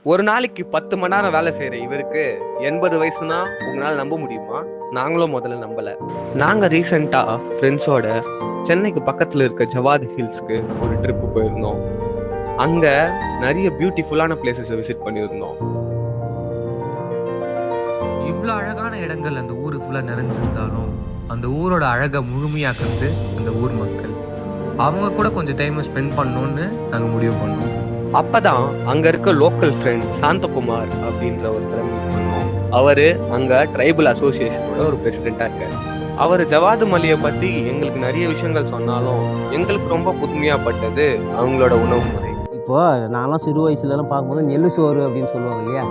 ஒரு நாளைக்கு 10 மணி நேரம் வேலை செய்யற இவருக்கு 80 வயசுனா உங்களால நம்ப முடியுமா? நாங்களும் முதல்ல நம்பல. நாங்க ரீசெண்டா ஃப்ரெண்ட்ஸோட சென்னைக்கு பக்கத்துல இருக்க ஜவாத் ஹில்ஸ்க்கு ஒரு ட்ரிப் போயிருந்தோம். அங்க நிறைய பியூட்டிஃபுல்லான பிளேசஸ் விசிட் பண்ணியிருந்தோம். இவ்வளோ அழகான இடங்கள் அந்த ஊரு ஃபுல்லாக நிறைஞ்சிருந்தாலும் அந்த ஊரோட அழகை முழுமையாக்குறது அந்த ஊர் மக்கள். அவங்க கூட கொஞ்சம் டைம் ஸ்பெண்ட் பண்ணணும்னு நாங்கள் முடிவு பண்ணோம். அப்பதான் அங்க இருக்க லோக்கல் ஃப்ரெண்ட் சாந்தகுமார் அப்படின்ற ஒருத்தரை மீட் பண்ணோம். அவரு அங்க ட்ரைபல் அசோசியேஷனோட ஒரு பிரசிடென்டா இருக்காரு. அவர் ஜவாது மலையை பத்தி எங்களுக்கு நிறைய விஷயங்கள் சொன்னாலும் எங்களுக்கு ரொம்ப புதுமையா பட்டது அவங்களோட உணவு முறை. இப்போ நான்லாம் சிறு வயசுலலாம் பார்க்கும்போது நெல்லு சோறு அப்படின்னு சொல்லுவாங்க இல்லையா,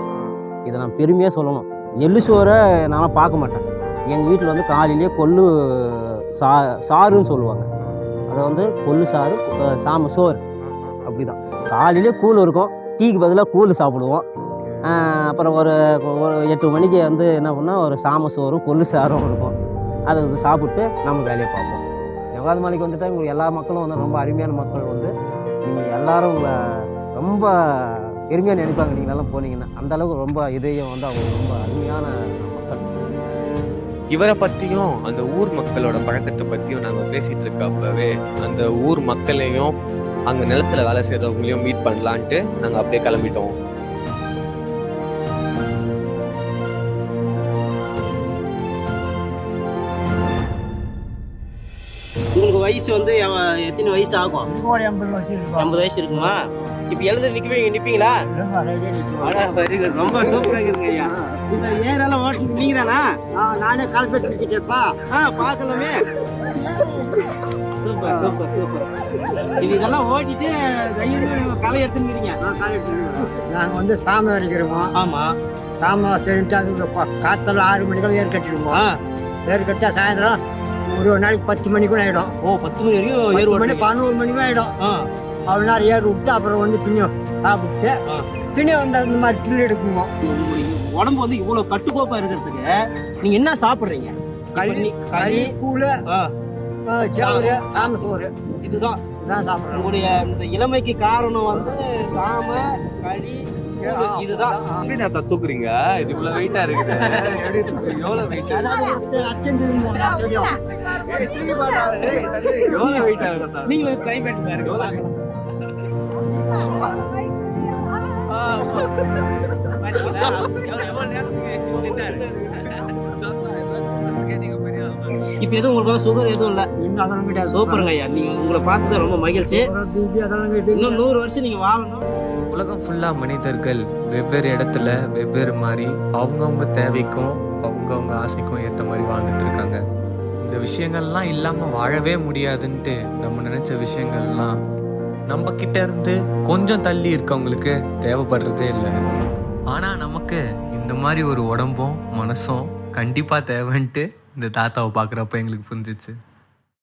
இதை நான் பெருமையாக சொல்லணும். நெல்லு சோறை நான்லாம் பார்க்க மாட்டேன். எங்கள் வீட்டில் வந்து காலையிலேயே கொள்ளு சாறுன்னு சொல்லுவாங்க. அதை வந்து கொள்ளு சாறு சாம சோறு அப்படி தான். காலையிலே கூழ் இருக்கும், டீக்கு பதிலாக கூழ் சாப்பிடுவோம். அப்புறம் ஒரு 8 மணிக்கு வந்து என்ன பண்ணால் ஒரு சாம சோறும் கொள்ளு சாரும் இருக்கும். அதை வந்து சாப்பிட்டு நம்ம வேலையை பார்ப்போம். ஜவாது மலைக்கு வந்துட்டால் உங்களுக்கு எல்லா மக்களும் வந்து ரொம்ப அருமையான மக்கள். வந்து நீங்கள் எல்லோரும் உங்களை ரொம்ப பெருமையாக நினைப்பாங்க நீங்களெல்லாம் போனீங்கன்னா. அந்தளவுக்கு ரொம்ப இதயம் வந்து அவங்க ரொம்ப அருமையான மக்கள். இவரை பற்றியும் அந்த ஊர் மக்களோட பழக்கத்தை பற்றியும் நாங்கள் பேசிகிட்டு இருக்கப்பவே அந்த ஊர் மக்களையும் அங்கே நிலத்தில் வேலை செய்கிறவங்களையும் மீட் பண்ணலான்ட்டு நாங்கள் அப்படியே கிளம்பிட்டோம். உங்களுக்கு வயசு வந்து எத்தனை வயசு ஆகும்? ஒரு 80 வயசு இருக்கும். 80 வயசு இருக்குமா? இப்போ எழுந்து நிற்பீங்களா? ரொம்ப சூப்பராக இருக்குதுங்க ஐயா. இப்போ ஏரெல்லாம் ஓட்டி நீங்க தானா? நானே கால்பேட் வச்சுட்டேப்பா. பார்க்கலாமே. Super super super. இதெல்லாம் ஓட்டிட்டு களை எடுத்துக்கிறீங்க? நாங்கள் வந்து சாமி வரைக்கிறோம். ஆமாம். சாமி சரிட்டு காத்தால 6 மணிக்கெல்லாம் ஏர் கட்டிடுவோம். ஏர் கட்டிட்டா சாயந்தரம் ஒரு நாளைக்கு 10 மணிக்கும் ஆகிடும். 10 மணி வரைக்கும் ஏர் மணி 11 மணிக்கும் ஆகிடும். அவ்வளோ நேரம் ஏர் விட்டு அப்புறம் வந்து பின்னும் சாப்பிட்டு பின்னும் வந்து அந்த மாதிரி பில்லு எடுக்குவோம். உடம்பு வந்து இவ்வளோ கட்டுக்கோப்பாக இருக்கிறதுக்கு நீங்கள் என்ன சாப்பிட்றீங்க? களி கூழ் சோறு சாம சோறு இதுதான் சாப்பிட்றோம். உங்களுடைய இந்த இளமைக்கு காரணம் வந்து சாம களி இதுதான். தூக்குறீங்க, இது இவ்வளவு வெயிட்டா இருக்குது. எவ்வளவு வெயிட் நீங்களும் ட்ரை பண்ணி பாருங்க. இப்ப எதுவும் உங்களுக்கு சுகர் எதுவும் இல்ல? சூப்பருங்க ஐயா, நீங்க உங்களை பார்த்தது ரொம்ப மகிழ்ச்சி. இன்னும் 100 வருஷம் நீங்க வாழணும். உலகம் ஃபுல்லாக மனிதர்கள் வெவ்வேறு இடத்துல வெவ்வேறு மாதிரி அவங்கவுங்க தேவைக்கும் அவங்கவுங்க ஆசைக்கும் ஏற்ற மாதிரி வாழ்ந்துட்டு இருக்காங்க. இந்த விஷயங்கள்லாம் இல்லாமல் வாழவே முடியாதுன்ட்டு நம்ம நினச்ச விஷயங்கள்லாம் நம்ம கிட்ட இருந்து கொஞ்சம் தள்ளி இருக்கவங்களுக்கு தேவைப்படுறதே இல்லை. ஆனால் நமக்கு இந்த மாதிரி ஒரு உடம்பும் மனசும் கண்டிப்பாக தேவைன்ட்டு இந்த தாத்தாவை பார்க்குறப்ப எங்களுக்கு புரிஞ்சிச்சு.